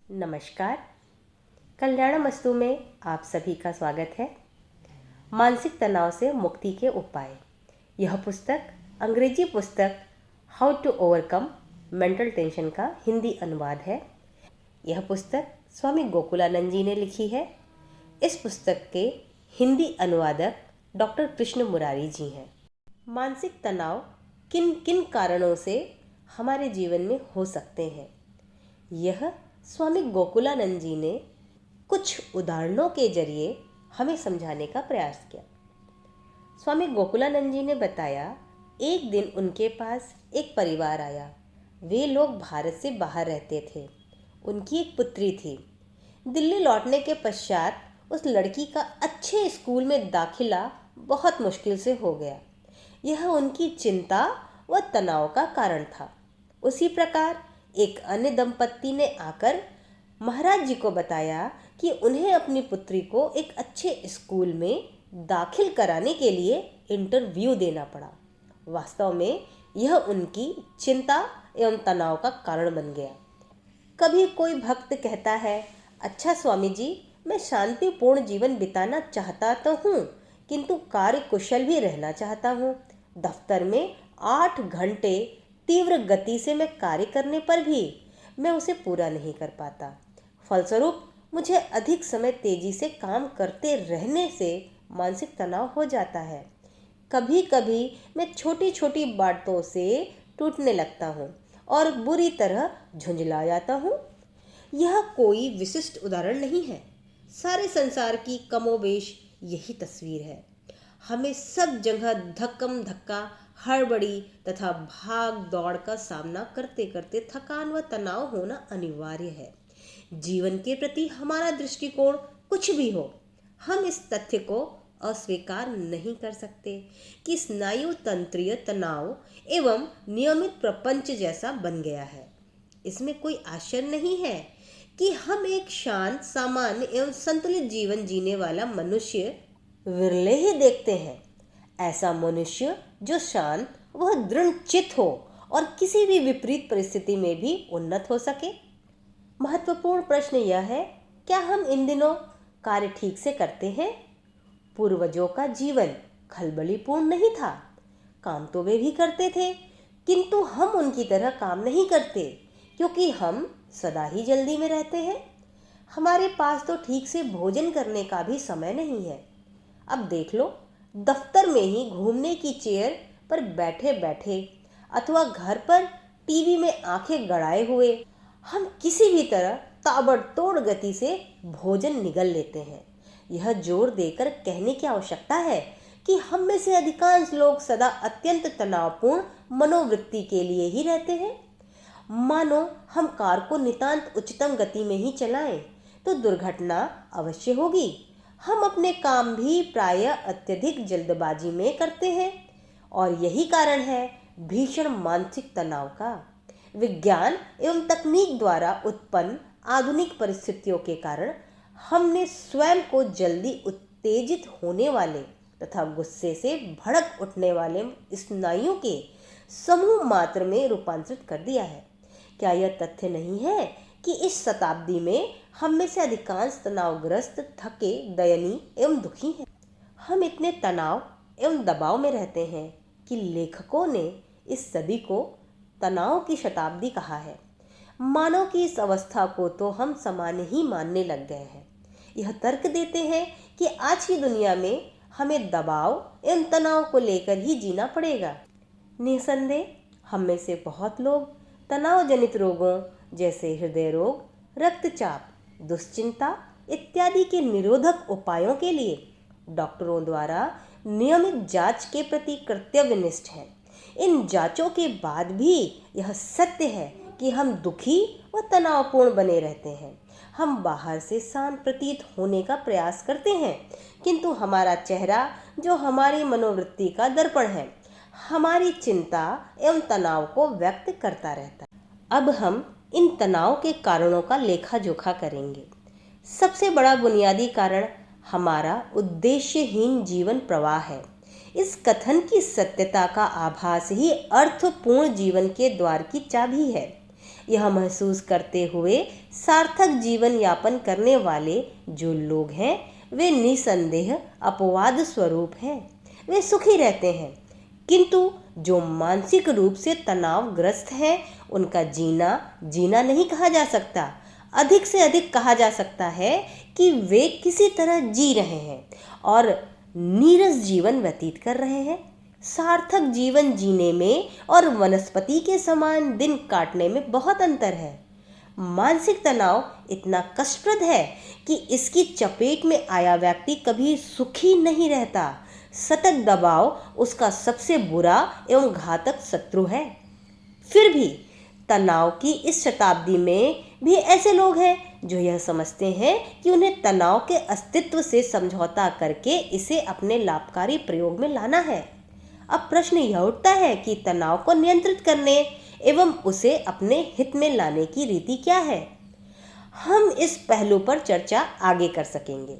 नमस्कार। कल्याणमस्तु में आप सभी का स्वागत है। मानसिक तनाव से मुक्ति के उपाय, यह पुस्तक अंग्रेजी पुस्तक how to overcome mental tension का हिंदी अनुवाद है। यह पुस्तक स्वामी गोकुलानंद जी ने लिखी है। इस पुस्तक के हिंदी अनुवादक डॉक्टर कृष्ण मुरारी जी हैं। मानसिक तनाव किन किन कारणों से हमारे जीवन में हो सकते हैं, यह स्वामी गोकुलानंद जी ने कुछ उदाहरणों के जरिए हमें समझाने का प्रयास किया। स्वामी गोकुलानंद जी ने बताया, एक दिन उनके पास एक परिवार आया। वे लोग भारत से बाहर रहते थे। उनकी एक पुत्री थी। दिल्ली लौटने के पश्चात उस लड़की का अच्छे स्कूल में दाखिला बहुत मुश्किल से हो गया। यह उनकी चिंता व तनाव का कारण था। उसी प्रकार एक अन्य दंपत्ति ने आकर महाराज जी को बताया कि उन्हें अपनी पुत्री को एक अच्छे स्कूल में दाखिल कराने के लिए इंटरव्यू देना पड़ा। वास्तव में यह उनकी चिंता एवं तनाव का कारण बन गया। कभी कोई भक्त कहता है, अच्छा स्वामी जी, मैं शांतिपूर्ण जीवन बिताना चाहता तो हूँ, किंतु कार्य कुशल भी रहना चाहता हूँ। दफ्तर में 8 घंटे तीव्र गति से मैं कार्य करने पर भी मैं उसे पूरा नहीं कर पाता। फलस्वरूप मुझे अधिक समय तेजी से काम करते रहने से मानसिक तनाव हो जाता है। कभी कभी मैं छोटी छोटी बातों से टूटने लगता हूँ और बुरी तरह झुंझला जाता हूँ। यह कोई विशिष्ट उदाहरण नहीं है। सारे संसार की कमोबेश यही तस्वीर है। हमें सब जगह धक्कम धक्का, हड़बड़ी तथा भाग दौड़ का सामना करते करते थकान व तनाव होना अनिवार्य है। जीवन के प्रति हमारा दृष्टिकोण कुछ भी हो, हम इस तथ्य को अस्वीकार नहीं कर सकते कि स्नायु तंत्रीय तनाव एवं नियमित प्रपंच जैसा बन गया है। इसमें कोई आश्चर्य नहीं है कि हम एक शांत, सामान्य एवं संतुलित जीवन जीने वाला मनुष्य विरले ही देखते हैं। ऐसा मनुष्य जो शांत व दृढ़ चित्त हो और किसी भी विपरीत परिस्थिति में भी उन्नत हो सके। महत्वपूर्ण प्रश्न यह है, क्या हम इन दिनों कार्य ठीक से करते हैं? पूर्वजों का जीवन खलबलीपूर्ण नहीं था। काम तो वे भी करते थे, किंतु हम उनकी तरह काम नहीं करते, क्योंकि हम सदा ही जल्दी में रहते हैं। हमारे पास तो ठीक से भोजन करने का भी समय नहीं है। अब देख लो, दफ्तर में ही घूमने की चेयर पर बैठे बैठे अथवा घर पर टीवी में आंखें गड़ाए हुए हम किसी भी तरह ताबड़तोड़ गति से भोजन निगल लेते हैं। यह जोर देकर कहने की आवश्यकता है कि हम में से अधिकांश लोग सदा अत्यंत तनावपूर्ण मनोवृत्ति के लिए ही रहते हैं। मानो हम कार को नितांत उच्चतम गति में ही चलाएं तो दुर्घटना अवश्य होगी। हम अपने काम भी प्रायः अत्यधिक जल्दबाजी में करते हैं और यही कारण है भीषण मानसिक तनाव का। विज्ञान एवं तकनीक द्वारा उत्पन्न आधुनिक परिस्थितियों के कारण हमने स्वयं को जल्दी उत्तेजित होने वाले तथा गुस्से से भड़क उठने वाले स्नायुओं के समूह मात्र में रूपांतरित कर दिया है। क्या यह तथ्य नहीं है कि इस शताब्दी में हम में से अधिकांश तनावग्रस्त, थके, दयनीय एवं दुखी हैं? हम इतने तनाव एवं दबाव में रहते हैं कि लेखकों ने इस सदी को तनाव की शताब्दी कहा है। मानव की इस अवस्था को तो हम सामान्य ही मानने लग गए हैं। यह तर्क देते हैं कि आज की दुनिया में हमें दबाव एवं तनाव को लेकर ही जीना पड़ेगा। निसंदेह हम में से बहुत लोग तनाव जनित रोगों जैसे हृदय रोग, रक्तचाप, दुश्चिंता इत्यादि के निरोधक उपायों के लिए डॉक्टरों द्वारा नियमित जांच के प्रति कर्तव्यनिष्ठ हैं। इन जांचों के बाद भी यह सत्य है कि हम दुखी व तनावपूर्ण बने रहते हैं। हम बाहर से शांत प्रतीत होने का प्रयास करते हैं, किंतु हमारा चेहरा, जो हमारी मनोवृत्ति का दर्पण है, हमारी चिंता एवं तनाव को व्यक्त करता रहता है। अब हम इन तनाव के कारणों का लेखा जोखा करेंगे। सबसे बड़ा बुनियादी कारण हमारा उद्देश्यहीन जीवन प्रवाह है। इस कथन की सत्यता का आभास ही अर्थपूर्ण जीवन के द्वार की चाबी है। यह महसूस करते हुए सार्थक जीवन यापन करने वाले जो लोग हैं वे निसंदेह अपवाद स्वरूप हैं। वे सुखी रहते हैं। किंतु जो मानसिक रूप से तनावग्रस्त हैं उनका जीना नहीं कहा जा सकता। अधिक से अधिक कहा जा सकता है कि वे किसी तरह जी रहे हैं और नीरस जीवन व्यतीत कर रहे हैं। सार्थक जीवन जीने में और वनस्पति के समान दिन काटने में बहुत अंतर है। मानसिक तनाव इतना कष्टप्रद है कि इसकी चपेट में आया व्यक्ति कभी सुखी नहीं रहता। सतत दबाव उसका सबसे बुरा एवं घातक शत्रु है। फिर भी तनाव की इस शताब्दी में भी ऐसे लोग हैं जो यह समझते हैं कि उन्हें तनाव के अस्तित्व से समझौता करके इसे अपने लाभकारी प्रयोग में लाना है। अब प्रश्न यह उठता है कि तनाव को नियंत्रित करने एवं उसे अपने हित में लाने की रीति क्या है। हम इस पहलू पर चर्चा आगे कर सकेंगे।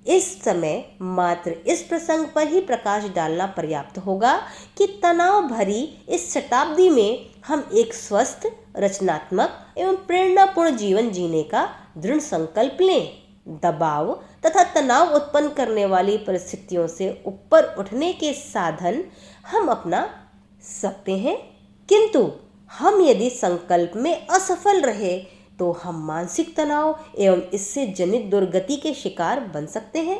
इस समय मात्र इस प्रसंग पर ही प्रकाश डालना पर्याप्त होगा कि तनाव भरी इस शताब्दी में हम एक स्वस्थ, रचनात्मक एवं प्रेरणापूर्ण जीवन जीने का दृढ़ संकल्प लें। दबाव तथा तनाव उत्पन्न करने वाली परिस्थितियों से ऊपर उठने के साधन हम अपना सकते हैं, किंतु हम यदि संकल्प में असफल रहे तो हम मानसिक तनाव एवं इससे जनित दुर्गति के शिकार बन सकते हैं।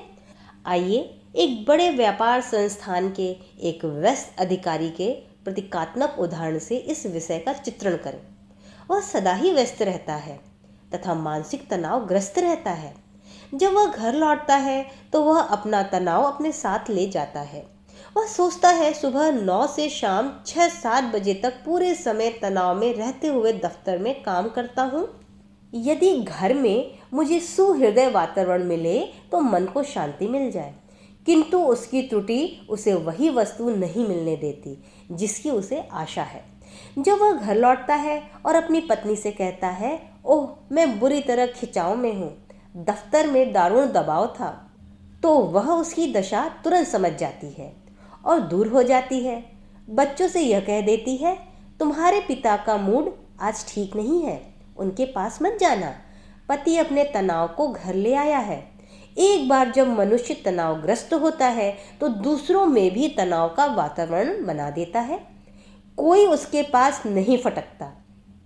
आइए एक बड़े व्यापार संस्थान के एक व्यस्त अधिकारी के प्रतीकात्मक उदाहरण से इस विषय का चित्रण करें। वह सदा ही व्यस्त रहता है तथा मानसिक तनाव ग्रस्त रहता है। जब वह घर लौटता है तो वह अपना तनाव अपने साथ ले जाता है। वह सोचता है सुबह 9 से शाम 6-7 बजे तक पूरे समय तनाव में रहते हुए दफ्तर में काम करता हूँ। यदि घर में मुझे सुहृदय वातावरण मिले तो मन को शांति मिल जाए, किंतु उसकी त्रुटि उसे वही वस्तु नहीं मिलने देती जिसकी उसे आशा है। जब वह घर लौटता है और अपनी पत्नी से कहता है, ओह मैं बुरी तरह खिंचाव में हूँ, दफ्तर में दारुण दबाव था, तो वह उसकी दशा तुरंत समझ जाती है और दूर हो जाती है। बच्चों से यह कह देती है, तुम्हारे पिता का मूड आज ठीक नहीं है, उनके पास मत जाना। पति अपने तनाव को घर ले आया है। एक बार जब मनुष्य तनावग्रस्त होता है तो दूसरों में भी तनाव का वातावरण बना देता है। कोई उसके पास नहीं फटकता,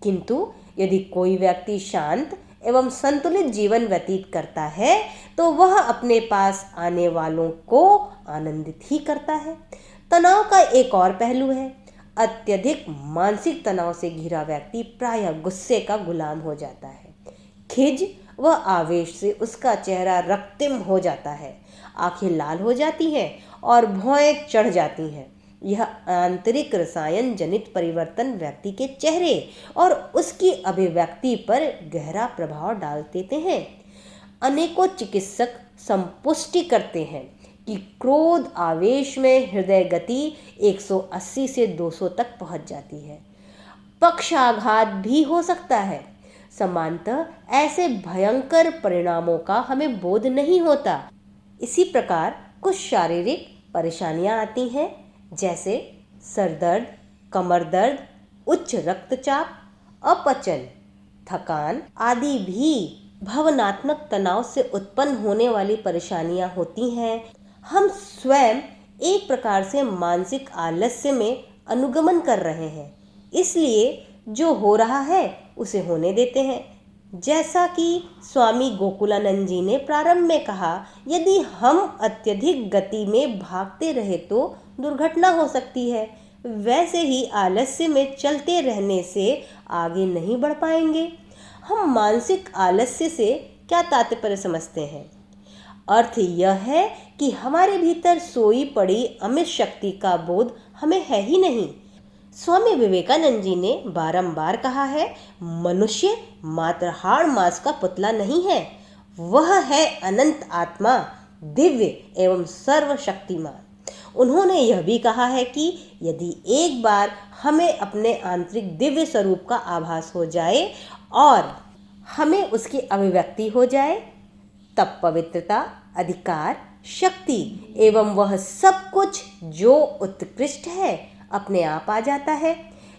किंतु यदि कोई व्यक्ति शांत एवं संतुलित जीवन व्यतीत करता है तो वह अपने पास आने वालों को आनंदित ही करता है। तनाव का एक और पहलू है। अत्यधिक मानसिक तनाव से घिरा व्यक्ति प्रायः गुस्से का गुलाम हो जाता है। खिज व आवेश से उसका चेहरा रक्तिम हो जाता है, आंखें लाल हो जाती हैं और भौहें चढ़ जाती हैं। यह आंतरिक रसायन जनित परिवर्तन व्यक्ति के चेहरे और उसकी अभिव्यक्ति पर गहरा प्रभाव डाल देते हैं। अनेकों चिकित्सक संपुष्टि करते हैं कि क्रोध आवेश में हृदय गति 180 से 200 तक पहुंच जाती है। पक्षाघात भी हो सकता है। समानतः ऐसे भयंकर परिणामों का हमें बोध नहीं होता। इसी प्रकार कुछ शारीरिक परेशानियां आती हैं, जैसे सर दर्द, कमर दर्द, उच्च रक्तचाप, अपचन, थकान आदि भी भावनात्मक तनाव से उत्पन्न होने वाली परेशानियां होती हैं। हम स्वयं एक प्रकार से मानसिक आलस्य में अनुगमन कर रहे हैं, इसलिए जो हो रहा है उसे होने देते हैं। जैसा कि स्वामी गोकुलानंद जी ने प्रारंभ में कहा, यदि हम अत्यधिक गति में भागते रहे तो दुर्घटना हो सकती है, वैसे ही आलस्य में चलते रहने से आगे नहीं बढ़ पाएंगे। हम मानसिक आलस्य से क्या तात्पर्य समझते हैं? अर्थ यह है कि हमारे भीतर सोई पड़ी अमित शक्ति का बोध हमें है ही नहीं। स्वामी विवेकानंद जी ने बारंबार कहा है, मनुष्य मात्र हाड़ मांस का पुतला नहीं है, वह है अनंत आत्मा, दिव्य एवं सर्वशक्तिमान। उन्होंने यह भी कहा है कि यदि एक बार हमें अपने आंतरिक दिव्य स्वरूप का आभास हो जाए और हमें उसकी अभिव्यक्ति हो जाए, तब पवित्रता, अधिकार, शक्ति एवं वह सब कुछ जो उत्कृष्ट है अपने आप आ जाता है।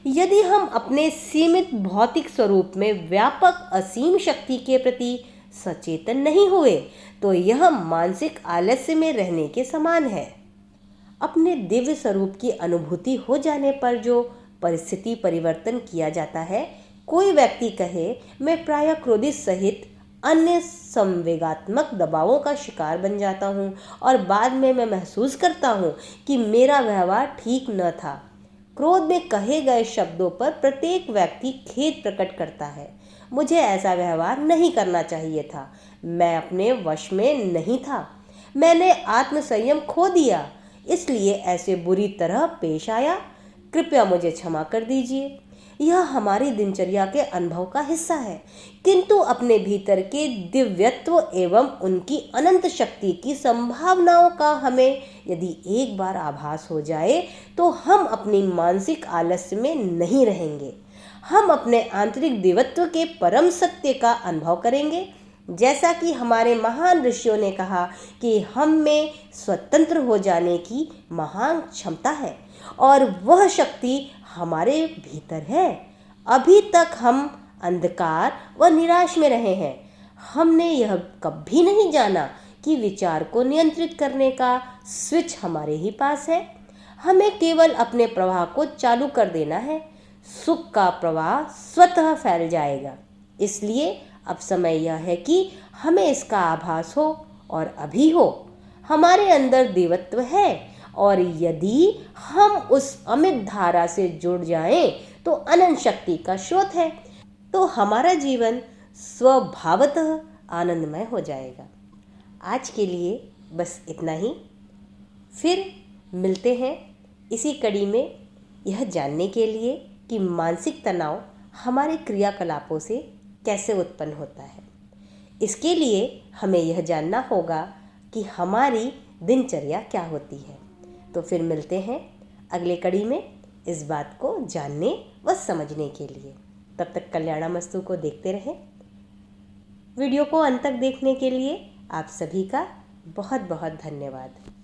यदि हम अपने सीमित भौतिक स्वरूप में व्यापक असीम शक्ति के प्रति सचेतन नहीं हुए तो यह मानसिक आलस्य में रहने के समान है। अपने दिव्य स्वरूप की अनुभूति हो जाने पर जो परिस्थिति परिवर्तन किया जाता है, कोई व्यक्ति कहे मैं प्रायः क्रोधित सहित अन्य संवेगात्मक दबावों का शिकार बन जाता हूँ और बाद में मैं महसूस करता हूँ कि मेरा व्यवहार ठीक न था। क्रोध में कहे गए शब्दों पर प्रत्येक व्यक्ति खेद प्रकट करता है। मुझे ऐसा व्यवहार नहीं करना चाहिए था, मैं अपने वश में नहीं था, मैंने आत्मसंयम खो दिया, इसलिए ऐसे बुरी तरह पेश आया, कृपया मुझे क्षमा कर दीजिए। यह हमारी दिनचर्या के अनुभव का हिस्सा है, किंतु अपने भीतर के दिव्यत्व एवं उनकी अनंत शक्ति की संभावनाओं का हमें यदि एक बार आभास हो जाए तो हम अपनी मानसिक आलस्य में नहीं रहेंगे। हम अपने आंतरिक दिव्यत्व के परम सत्य का अनुभव करेंगे। जैसा कि हमारे महान ऋषियों ने कहा कि हम में स्वतंत्र हो जाने की महान क्षमता है और वह शक्ति हमारे भीतर है। अभी तक हम अंधकार व निराश में रहे हैं। हमने यह कभी नहीं जाना कि विचार को नियंत्रित करने का स्विच हमारे ही पास है। हमें केवल अपने प्रवाह को चालू कर देना है, सुख का प्रवाह स्वतः फैल जाएगा। इसलिए अब समय यह है कि हमें इसका आभास हो और अभी हो। हमारे अंदर देवत्व है और यदि हम उस अमित धारा से जुड़ जाएं तो अनंत शक्ति का स्रोत है, तो हमारा जीवन स्वभावतः आनंदमय हो जाएगा। आज के लिए बस इतना ही। फिर मिलते हैं इसी कड़ी में यह जानने के लिए कि मानसिक तनाव हमारे क्रियाकलापों से कैसे उत्पन्न होता है। इसके लिए हमें यह जानना होगा कि हमारी दिनचर्या क्या होती है। तो फिर मिलते हैं अगले कड़ी में इस बात को जानने व समझने के लिए। तब तक कल्याणमस्तु को देखते रहें। वीडियो को अंत तक देखने के लिए आप सभी का बहुत बहुत धन्यवाद।